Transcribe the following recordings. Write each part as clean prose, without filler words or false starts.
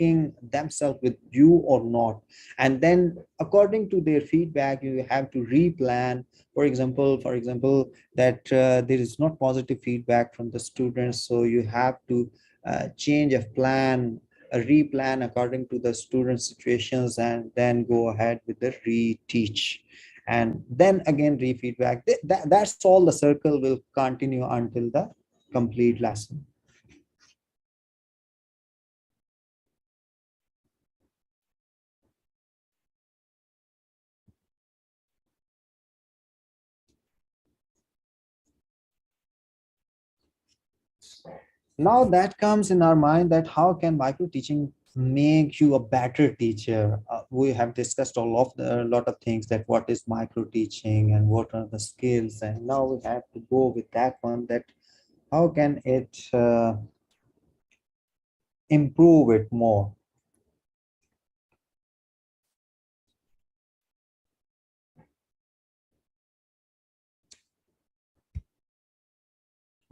working themselves with you or not. And then according to their feedback, you have to replan. For example, that there is not positive feedback from the students, so you have to change a plan, a replan according to the student situations, and then go ahead with the reteach, and then again re-feedback. That's all. The circle will continue until the complete lesson. Now that comes in our mind, that how can micro teaching make you a better teacher? We have discussed a lot of things, that what is micro teaching and what are the skills, and now we have to go with that one, that how can it improve it more.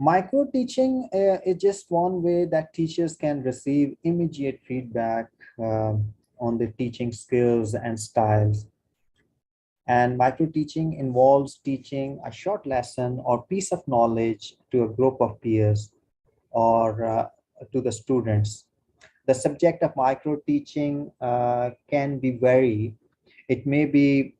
Micro teaching is just one way that teachers can receive immediate feedback on the teaching skills and styles. And micro teaching involves teaching a short lesson or piece of knowledge to a group of peers, or to the students. The subject of micro teaching can be varied. It may be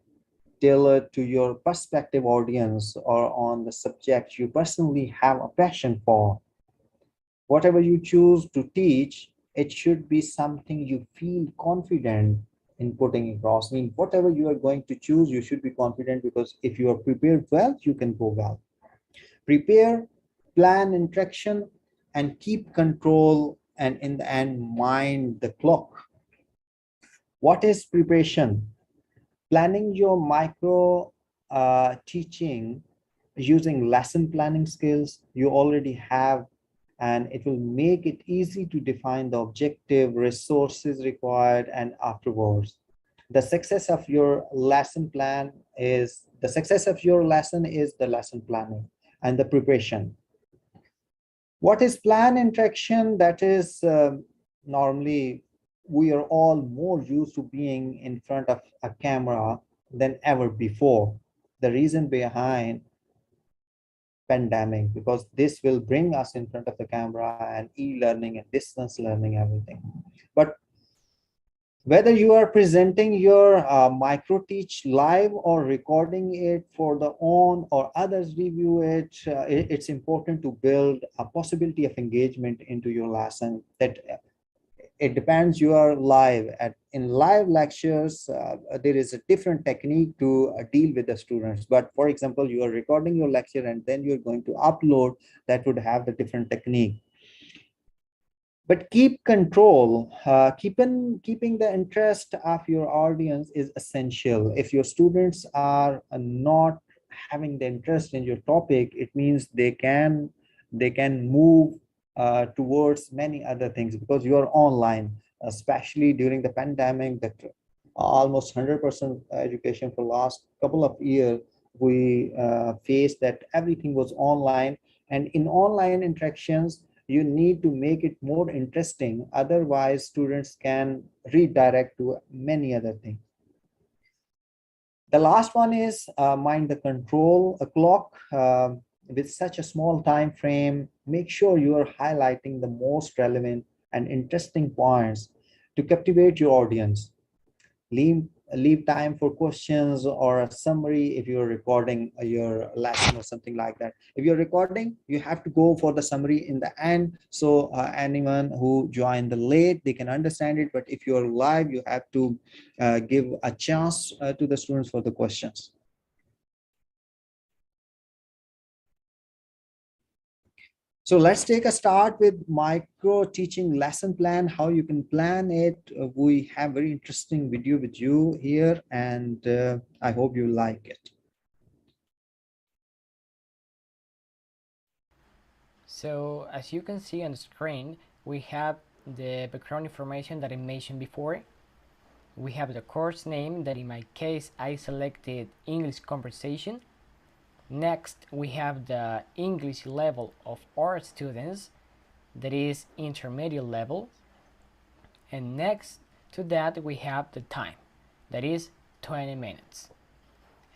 tailored to your prospective audience, or on the subject you personally have a passion for. Whatever you choose to teach, it should be something you feel confident in putting across. I mean, whatever you are going to choose, you should be confident, because if you are prepared well, you can go well. Prepare, plan interaction, and keep control, and in the end, mind the clock. What is preparation? Planning your micro teaching using lesson planning skills you already have, and it will make it easy to define the objective, resources required, and afterwards. The success of your lesson is the lesson planning and the preparation. What is plan interaction? That is, normally we are all more used to being in front of a camera than ever before. The reason behind pandemic, because this will bring us in front of the camera, and e-learning and distance learning, everything. But whether you are presenting your micro teach live or recording it for the own or others review it, it's important to build a possibility of engagement into your lesson. That it depends. You are live at in live lectures, there is a different technique to deal with the students. But for example, you are recording your lecture and then you're going to upload, that would have the different technique. But keep control. Keeping the interest of your audience is essential. If your students are not having the interest in your topic, it means they can move towards many other things, because you are online, especially during the pandemic, that almost 100% education for last couple of years, we faced that everything was online. And in online interactions, you need to make it more interesting. Otherwise, students can redirect to many other things. The last one is mind the control a clock. With such a small time frame, make sure you are highlighting the most relevant and interesting points to captivate your audience. Leave time for questions or a summary if you're recording your lesson or something like that. If you're recording, you have to go for the summary in the end, so anyone who joined the late, they can understand it. But if you're live, you have to give a chance to the students for the questions. So let's take a start with micro teaching lesson plan, how you can plan it. We have very interesting video with you here, and I hope you like it. So as you can see on the screen, we have the background information that I mentioned before. We have the course name, that in my case I selected English Conversation. Next, we have the English level of our students, that is intermediate level. And next to that we have the time, that is 20 minutes.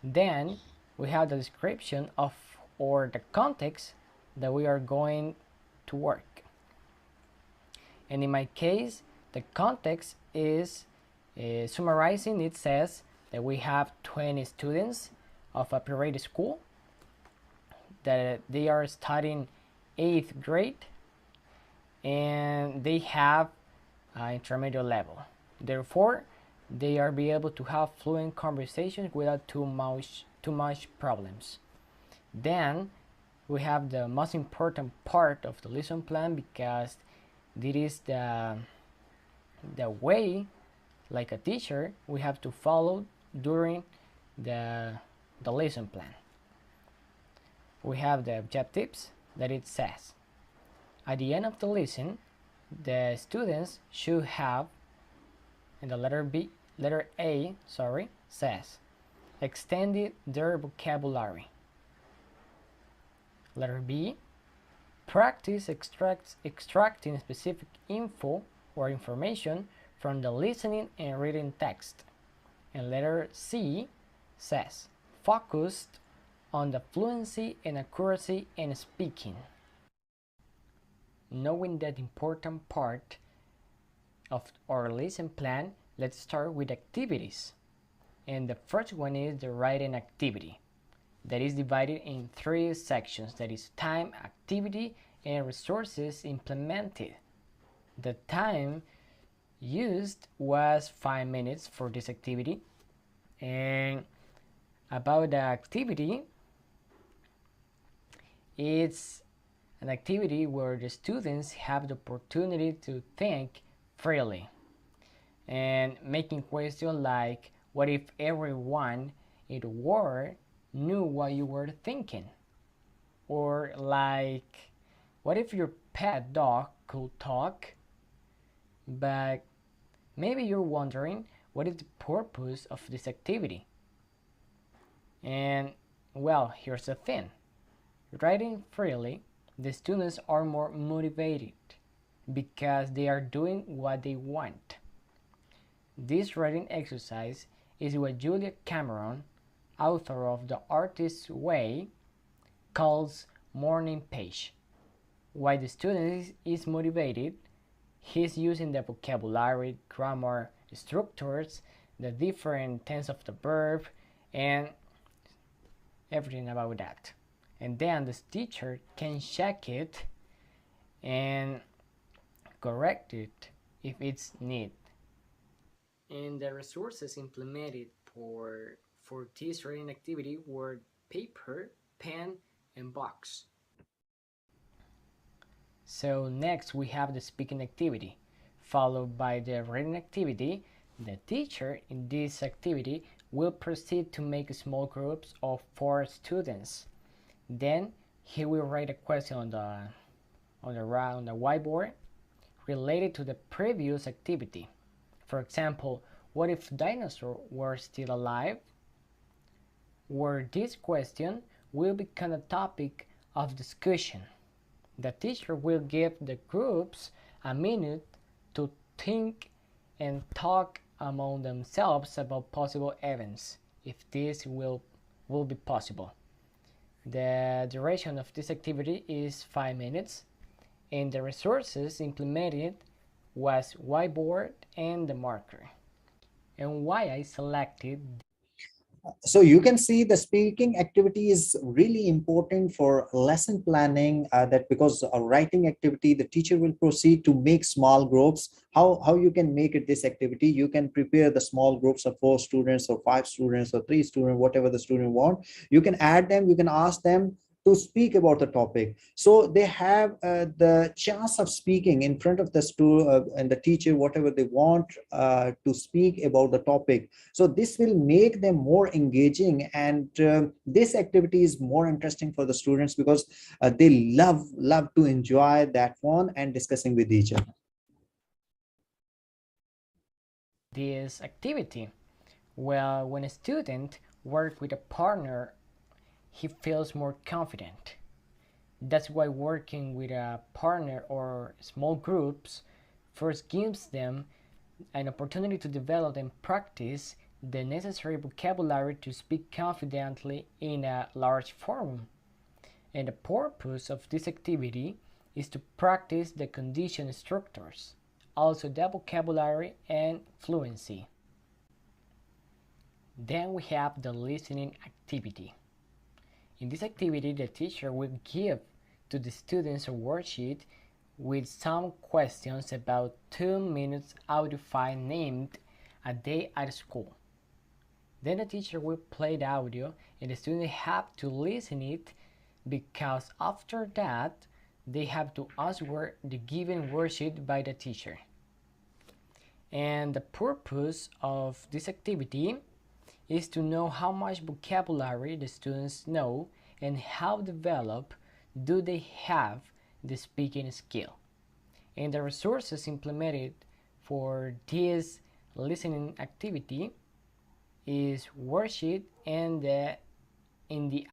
Then we have the description of or the context that we are going to work. And in my case, the context is summarizing. It says that we have 20 students of a private school, that they are studying 8th grade, and they have intermediate level. Therefore, they are be able to have fluent conversations without too much problems. Then we have the most important part of the lesson plan, because this is the way, like a teacher, we have to follow during the lesson plan. We have the objectives that it says. At the end of the lesson, the students should have, and the letter A, says, extended their vocabulary. Letter B, practice extracting specific info or information from the listening and reading text. And letter C says, focused on the fluency and accuracy in speaking. Knowing that important part of our lesson plan, let's start with activities. And the first one is the writing activity, that is divided in 3 sections, that is time, activity, and resources implemented. The time used was 5 minutes for this activity. And about the activity, it's an activity where the students have the opportunity to think freely and making questions like, what if everyone in the world knew what you were thinking? Or like, what if your pet dog could talk? But maybe you're wondering, what is the purpose of this activity? And well, here's the thing. Writing freely, the students are more motivated because they are doing what they want. This writing exercise is what Julia Cameron, author of The Artist's Way, calls morning page. While the student is motivated, he's using the vocabulary, grammar, structures, the different tense of the verb, and everything about that. And then the teacher can check it and correct it if it's needed. And the resources implemented for this writing activity were paper, pen, and box. So next we have the speaking activity, followed by the writing activity. The teacher in this activity will proceed to make small groups of 4 students. Then he will write a question on the whiteboard related to the previous activity. For example, what if dinosaurs were still alive? Where this question will become a topic of discussion. The teacher will give the groups a minute to think and talk among themselves about possible events, if this will be possible. The duration of this activity is 5 minutes, and the resources implemented was whiteboard and the marker. And why I selected. So you can see the speaking activity is really important for lesson planning, that because a writing activity, the teacher will proceed to make small groups. How you can make it this activity, you can prepare the small groups of 4 students or 5 students or 3 students, whatever the student want. You can add them, you can ask them to speak about the topic, so they have the chance of speaking in front of the student and the teacher, whatever they want to speak about the topic. So this will make them more engaging, and this activity is more interesting for the students because they love to enjoy that one and discussing with each other. This activity, well, when a student works with a partner, he feels more confident. That's why working with a partner or small groups first gives them an opportunity to develop and practice the necessary vocabulary to speak confidently in a large forum. And the purpose of this activity is to practice the condition structures, also the vocabulary and fluency. Then we have the listening activity. In this activity, the teacher will give to the students a worksheet with some questions about 2 minutes audio file named A Day at School. Then the teacher will play the audio and the students have to listen it, because after that they have to answer the given worksheet by the teacher. And the purpose of this activity is to know how much vocabulary the students know and how developed do they have the speaking skill. And the resources implemented for this listening activity is worksheet and in the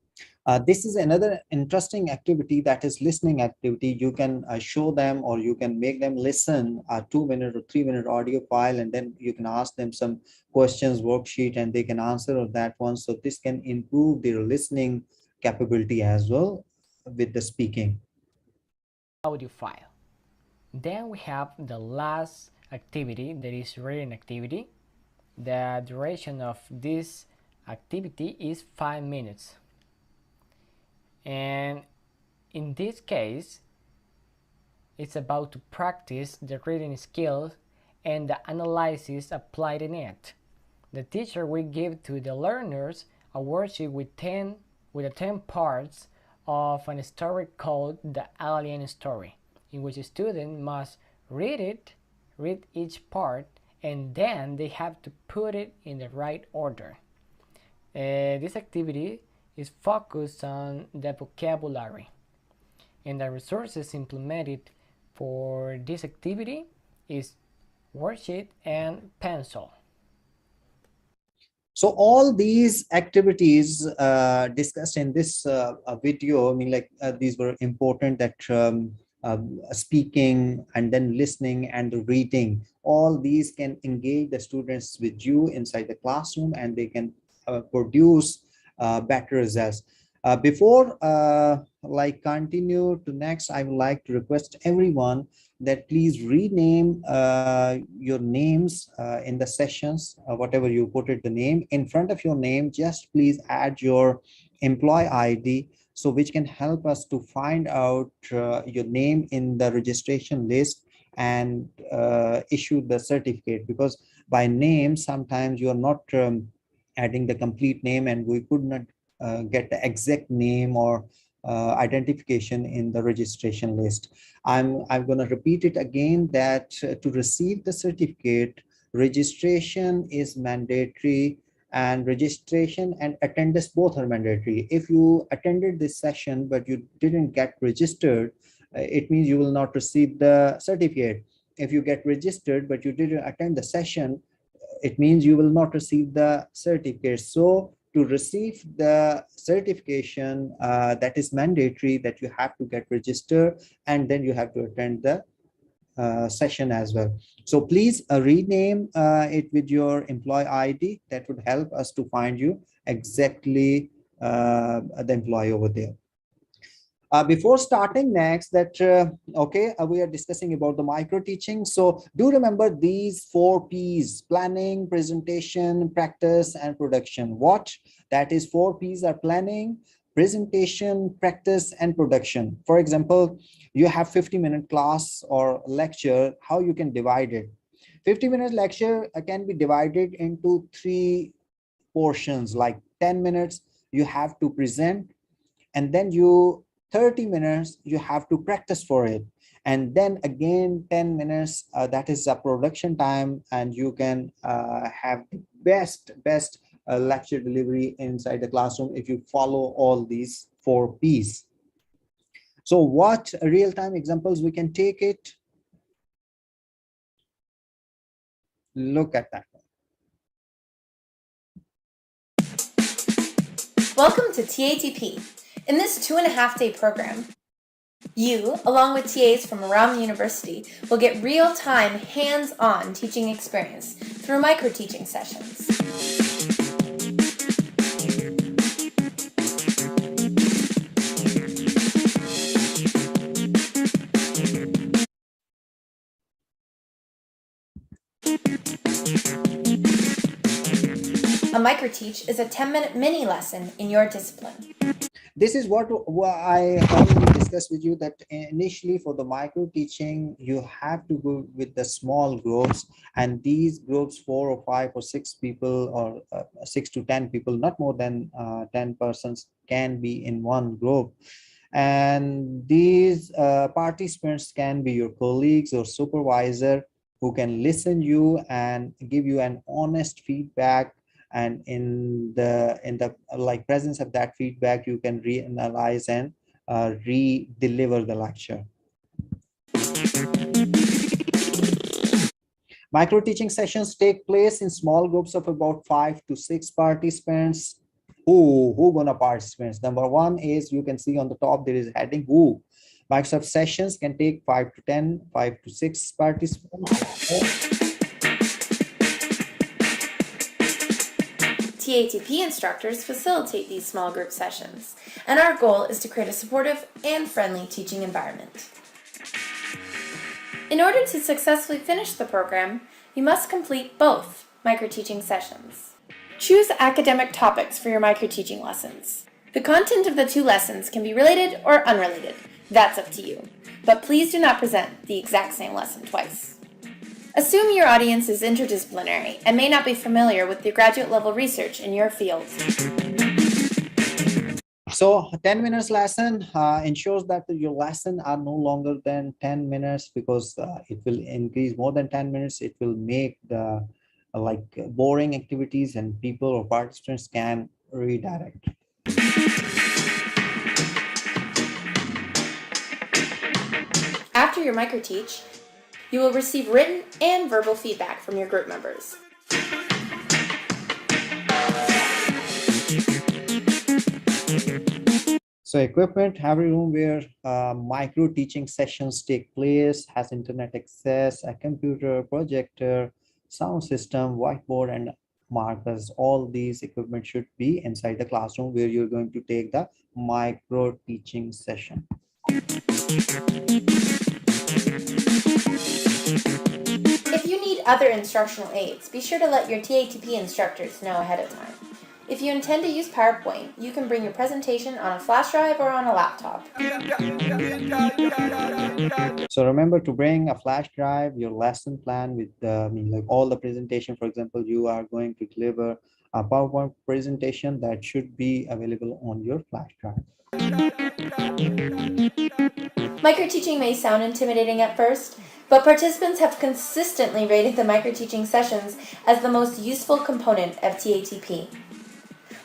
This is another interesting activity, that is listening activity. You can show them, or you can make them listen a 2 minute or 3 minute audio file, and then you can ask them some questions worksheet and they can answer on that one. So this can improve their listening capability as well with the speaking. audio file. Then we have the last activity, that is reading activity. The duration of this activity is 5 minutes. And in this case, it's about to practice the reading skills and the analysis applied in it. The teacher will give to the learners a worksheet with the 10 parts of a story called The Alien Story, in which a student must read each part, and then they have to put it in the right order. This activity is focused on the vocabulary, and the resources implemented for this activity is worksheet and pencil. So all these activities discussed in this video, I mean, like these were important, that speaking and then listening and the reading, all these can engage the students with you inside the classroom, and they can produce better results. Before like continue to next, I would like to request everyone that please rename your names in the sessions, whatever you put it, the name in front of your name, just please add your employee ID, so which can help us to find out your name in the registration list and issue the certificate. Because by name, sometimes you are not adding the complete name, and we could not get the exact name or identification in the registration list. I'm going to repeat it again, that to receive the certificate, registration is mandatory, and registration and attendance both are mandatory. If you attended this session but you didn't get registered, it means you will not receive the certificate. If you get registered but you didn't attend the session, it means you will not receive the certificate. So to receive the certification, that is mandatory, that you have to get registered and then you have to attend the session as well. So please rename it with your employee ID. That would help us to find you exactly the employee over there. Before starting next, that okay, we are discussing about the micro teaching. So do remember these 4 P's: planning, presentation, practice, and production. What? That is 4 P's are planning, presentation, practice, and production. For example, you have 50-minute class or lecture. How you can divide it? 50-minute lecture can be divided into 3 portions. Like 10 minutes you have to present, and then you 30 minutes you have to practice for it, and then again 10 minutes, that is a production time, and you can have the best lecture delivery inside the classroom if you follow all these 4 P's. So what real-time examples we can take it? Look at that. Welcome to TATP. In this 2.5-day program, You, along with TAs from around the university, will get real-time, hands-on teaching experience through micro-teaching sessions. A microteach is a 10-minute mini lesson in your discipline. This is what I already discussed with you, that initially for the micro teaching, you have to go with the small groups, and these groups, 4 or 5 or 6 people, or 6 to 10 people, not more than 10 persons can be in one group. And these participants can be your colleagues or supervisor, who can listen you and give you an honest feedback, and in the like presence of that feedback, you can reanalyze and re-deliver the lecture. Micro teaching sessions take place in small groups of about 5 to 6 participants. Who gonna participate? Number one is, you can see on the top there is heading who. Microsoft sessions can take 5 to 10, 5 to 6 participants. TATP instructors facilitate these small group sessions, and our goal is to create a supportive and friendly teaching environment. In order to successfully finish the program, you must complete both microteaching sessions. Choose academic topics for your microteaching lessons. The content of the 2 lessons can be related or unrelated. That's up to you. But please do not present the exact same lesson twice. Assume your audience is interdisciplinary and may not be familiar with the graduate level research in your field. So 10 minutes lesson ensures that your lesson are no longer than 10 minutes, because it will increase more than 10 minutes. It will make the boring activities, and people or participants can redirect. After your microteach, you will receive written and verbal feedback from your group members. So equipment: every room where micro teaching sessions take place has internet access, a computer, projector, sound system, whiteboard, and markers. All these equipment should be inside the classroom where you're going to take the micro teaching session. If you need other instructional aids, be sure to let your TATP instructors know ahead of time. If you intend to use PowerPoint, you can bring your presentation on a flash drive or on a laptop. So remember to bring a flash drive, your lesson plan with all the presentation. For example, you are going to deliver a PowerPoint presentation, that should be available on your flash drive. Microteaching may sound intimidating at first, but participants have consistently rated the microteaching sessions as the most useful component of TATP.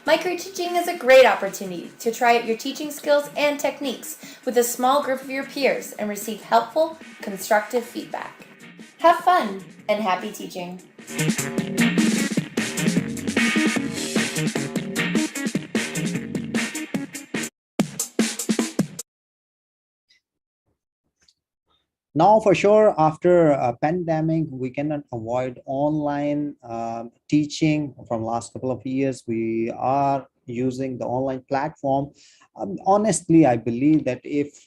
Microteaching is a great opportunity to try out your teaching skills and techniques with a small group of your peers and receive helpful, constructive feedback. Have fun and happy teaching! Now, for sure, after a pandemic, we cannot avoid online teaching. From last couple of years, we are using the online platform. Honestly, I believe that if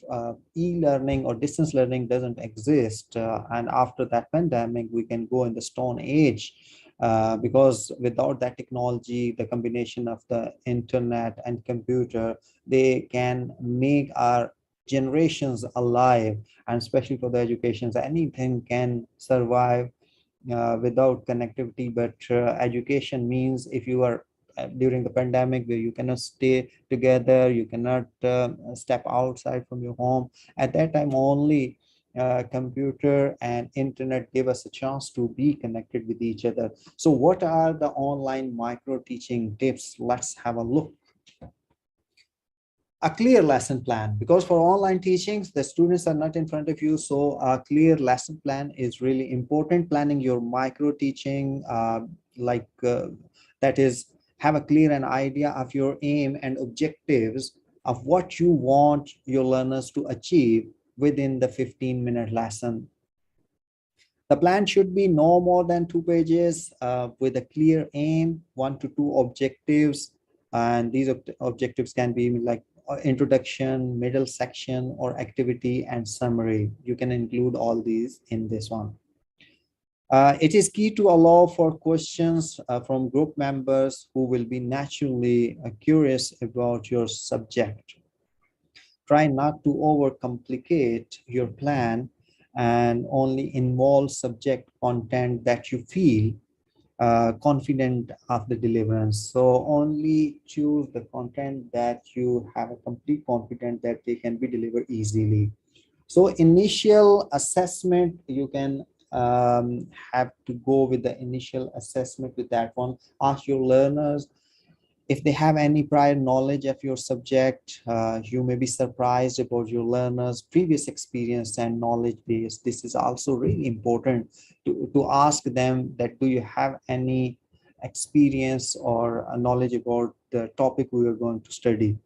e-learning or distance learning doesn't exist, and after that pandemic, we can go in the stone age. Because without that technology, the combination of the internet and computer, they can make our generations alive. And especially for the educations, anything can survive without connectivity. But education means, if you are during the pandemic, where you cannot stay together, you cannot step outside from your home, at that time only computer and internet give us a chance to be connected with each other. So what are the online micro teaching tips? Let's have a look. A clear lesson plan, because for online teachings, the students are not in front of you, so a clear lesson plan is really important. Planning your micro teaching, that is, have a clear an idea of your aim and objectives of what you want your learners to achieve within the 15-minute lesson. The plan should be no more than 2 pages with a clear aim, 1 to 2 objectives. And these objectives can be like introduction, middle section, or activity and summary. You can include all these in this one. It is key to allow for questions from group members who will be naturally curious about your subject. Try not to overcomplicate your plan and only involve subject content that you feel confident of the deliverance. So only choose the content that you have a complete confidence that they can be delivered easily. So initial assessment, you can have to go with the initial assessment with that one. Ask your learners if they have any prior knowledge of your subject. You may be surprised about your learners' previous experience and knowledge base. This is also really important to ask them that do you have any experience or knowledge about the topic we are going to study.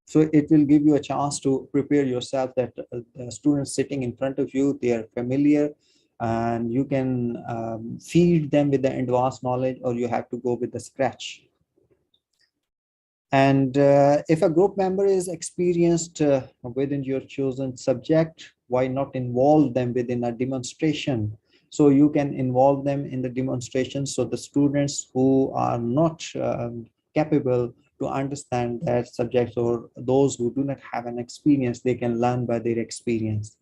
So it will give you a chance to prepare yourself that the students sitting in front of you, they are familiar, and you can feed them with the advanced knowledge, or you have to go with the scratch. And if a group member is experienced within your chosen subject, why not involve them within a demonstration? So you can involve them in the demonstration. So the students who are not capable to understand that subject, or those who do not have an experience, they can learn by their experience.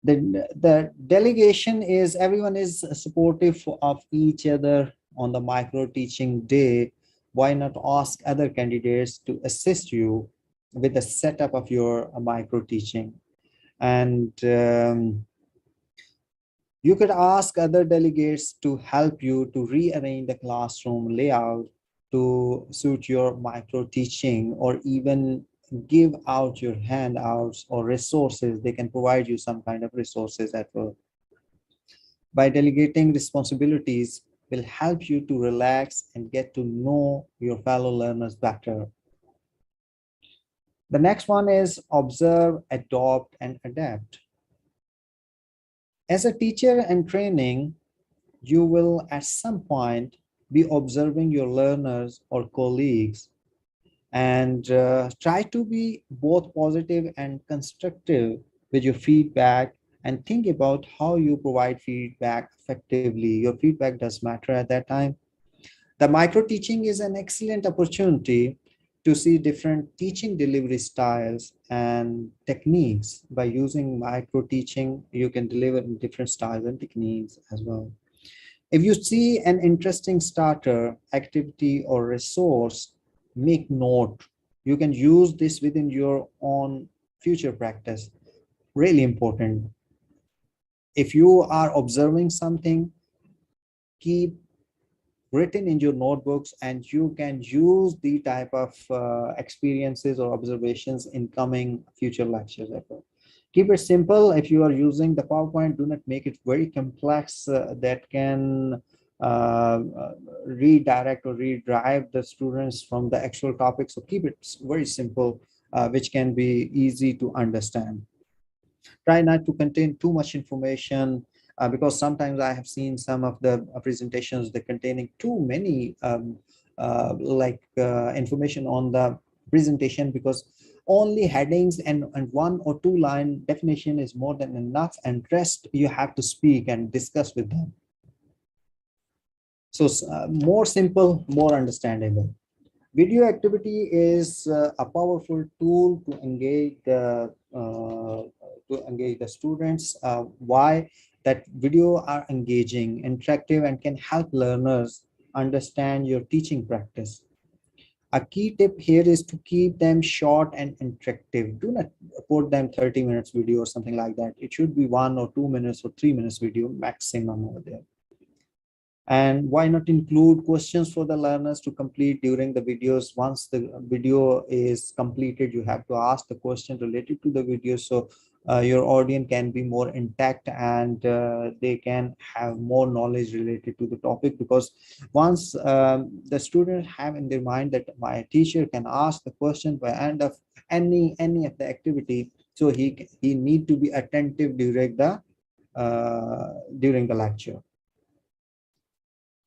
The delegation is everyone is supportive of each other on the micro teaching day. Why not ask other candidates to assist you with the setup of your micro teaching? And you could ask other delegates to help you to rearrange the classroom layout to suit your micro teaching, or even give out your handouts or resources. They can provide you some kind of resources at work. By delegating responsibilities will help you to relax and get to know your fellow learners better. The next one is observe, adopt, and adapt. As a teacher and training, you will at some point be observing your learners or colleagues, and try to be both positive and constructive with your feedback, and think about how you provide feedback effectively. Your feedback does matter at that time. The micro teaching is an excellent opportunity to see different teaching delivery styles and techniques. By using micro teaching, you can deliver in different styles and techniques as well. If you see an interesting starter, activity, or resource, make note. You can use this within your own future practice. Really important. If you are observing something, keep written in your notebooks, and you can use the type of experiences or observations in coming future lectures as well. Keep it simple. If you are using the PowerPoint, do not make it very complex that can redirect or redrive the students from the actual topic. So keep it very simple, which can be easy to understand. Try not to contain too much information, because sometimes I have seen some of the presentations that containing too many information on the presentation, because only headings and 1 or 2 line definition is more than enough, and rest you have to speak and discuss with them. So more simple, more understandable. Video activity is a powerful tool to engage the students. Why? That video are engaging, interactive, and can help learners understand your teaching practice. A key tip here is to keep them short and interactive. Do not put them 30 minutes video or something like that. It should be 1 or 2 minutes or 3 minutes video maximum over there. And why not include questions for the learners to complete during the videos? Once the video is completed, you have to ask the question related to the video. So your audience can be more intact, and they can have more knowledge related to the topic, because once the students have in their mind that my teacher can ask the question by end of any of the activity, so he need to be attentive during the lecture.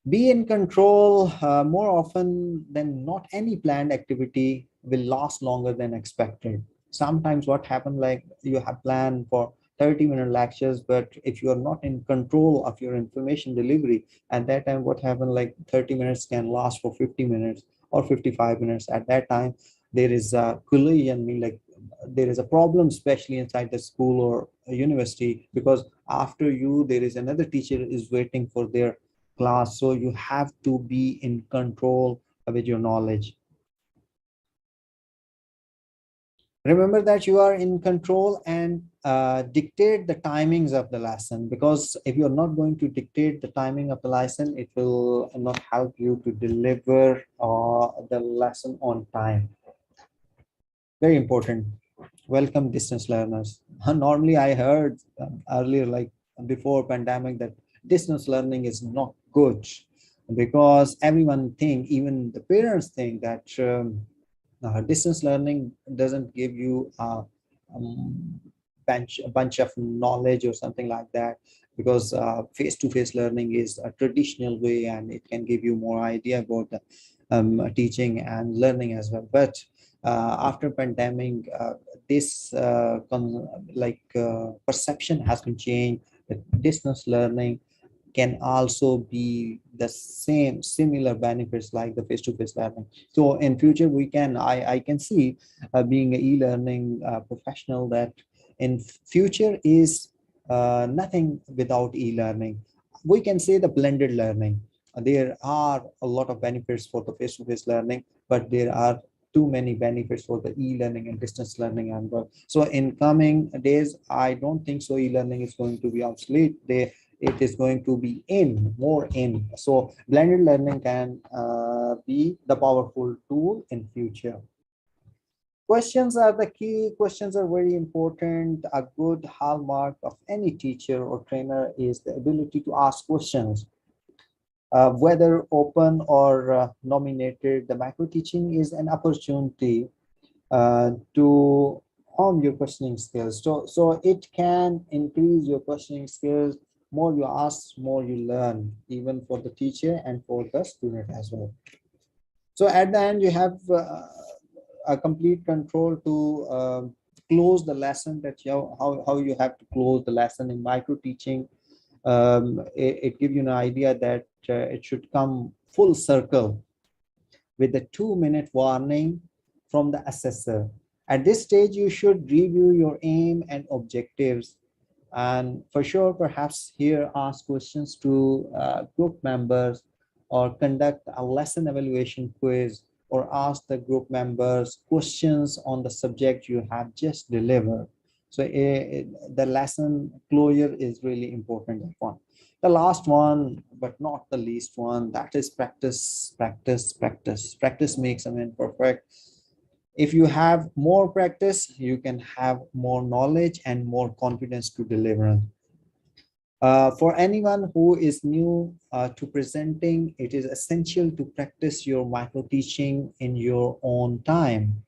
Be in control. More often than not, any planned activity will last longer than expected. Sometimes what happens, like you have planned for 30-minute lectures, but if you are not in control of your information delivery, at that time what happens, like 30 minutes can last for 50 minutes or 55 minutes. At that time there is a collision, mean like there is a problem, especially inside the school or a university, because after you there is another teacher is waiting for their class. So you have to be in control with your knowledge. Remember that you are in control, and dictate the timings of the lesson, because if you're not going to dictate the timing of the lesson, it will not help you to deliver the lesson on time. Very important. Welcome distance learners. Normally I heard earlier, like before pandemic, that distance learning is not good, because everyone think, even the parents think, that distance learning doesn't give you um, a bunch of knowledge or something like that, because face-to-face learning is a traditional way and it can give you more idea about the teaching and learning as well. But after pandemic, this perception has been changed, that distance learning can also be the same similar benefits like the face-to-face learning. So in future we can, I can see, being an e-learning professional, that in future is nothing without e-learning. We can say the blended learning. There are a lot of benefits for the face-to-face learning, but there are too many benefits for the e-learning and distance learning as well. So in coming days, I don't think so e-learning is going to be obsolete. It is going to be more in. So blended learning can be the powerful tool in future. Questions are the key. Questions are very important. A good hallmark of any teacher or trainer is the ability to ask questions. Whether open or nominated, the micro teaching is an opportunity to hone your questioning skills. So it can increase your questioning skills. More you ask, more you learn, even for the teacher and for the student as well. So at the end, you have a complete control to close the lesson, that how you have to close the lesson in micro teaching. It gives you an idea that it should come full circle with a 2-minute warning from the assessor. At this stage, you should review your aim and objectives. And for sure, perhaps here ask questions to group members, or conduct a lesson evaluation quiz, or ask the group members questions on the subject you have just delivered. So the lesson closure is really important one. The last one, but not the least one, that is practice, practice, practice. Practice makes a man perfect. If you have more practice, you can have more knowledge and more confidence to deliver. For anyone who is new to presenting, it is essential to practice your micro teaching in your own time.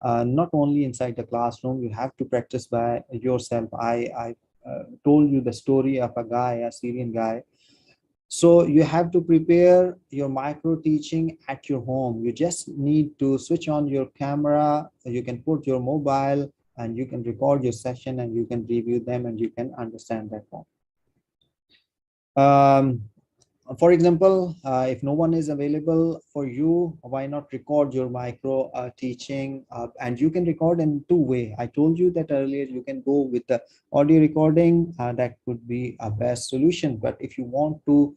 Not only inside the classroom, you have to practice by yourself. I told you the story of a guy, a Syrian guy. So you have to prepare your micro teaching at your home. You just need to switch on your camera. You can put your mobile and you can record your session, and you can review them, and you can understand that one. For example, if no one is available for you, why not record your micro teaching? And you can record in two ways. I told you that earlier. You can go with the audio recording. That could be a best solution. But if you want to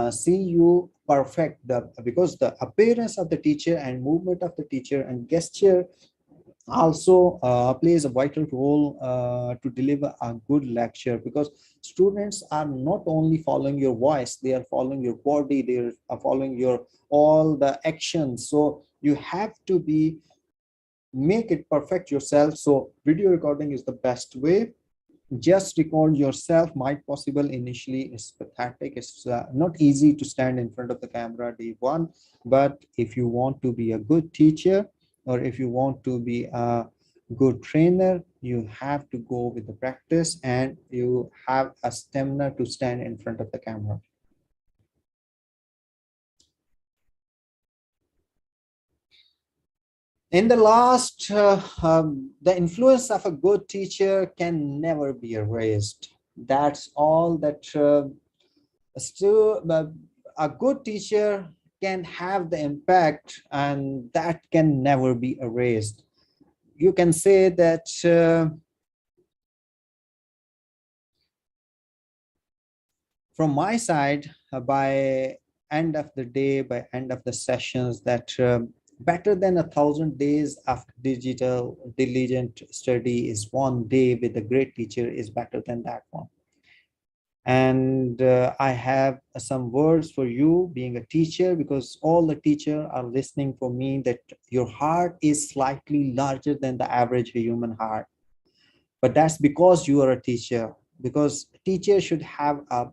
see you perfect, because the appearance of the teacher and movement of the teacher and gesture also plays a vital role to deliver a good lecture, because students are not only following your voice, they are following your body, they are following your all the actions. So you have to be make it perfect yourself. So video recording is the best way. Just record yourself. Might possible initially it's pathetic, it's not easy to stand in front of the camera day one, but if you want to be a good teacher, or if you want to be a good trainer, you have to go with the practice, and you have a stamina to stand in front of the camera. In the last, the influence of a good teacher can never be erased. That's all that still a good teacher can have the impact, and that can never be erased. You can say that from my side, by end of the day, by end of the sessions, that better than 1,000 days of digital diligent study is one day with a great teacher is better than that one. And I have some words for you being a teacher, because all the teachers are listening for me, that your heart is slightly larger than the average human heart. But that's because you are a teacher, because teachers should have a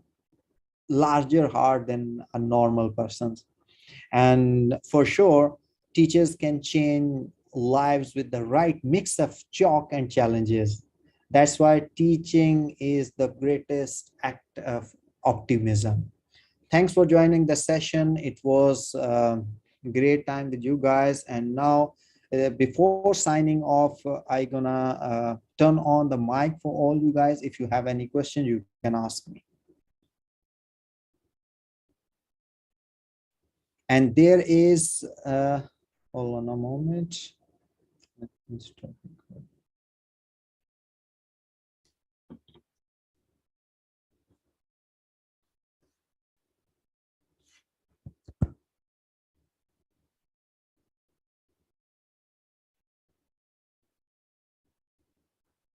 larger heart than a normal person. And for sure, teachers can change lives with the right mix of chalk and challenges. That's why teaching is the greatest act of optimism. Thanks for joining the session. It was a great time with you guys. And now, before signing off, I gonna turn on the mic for all you guys. If you have any questions, you can ask me. And there is, hold on a moment. Let me stop.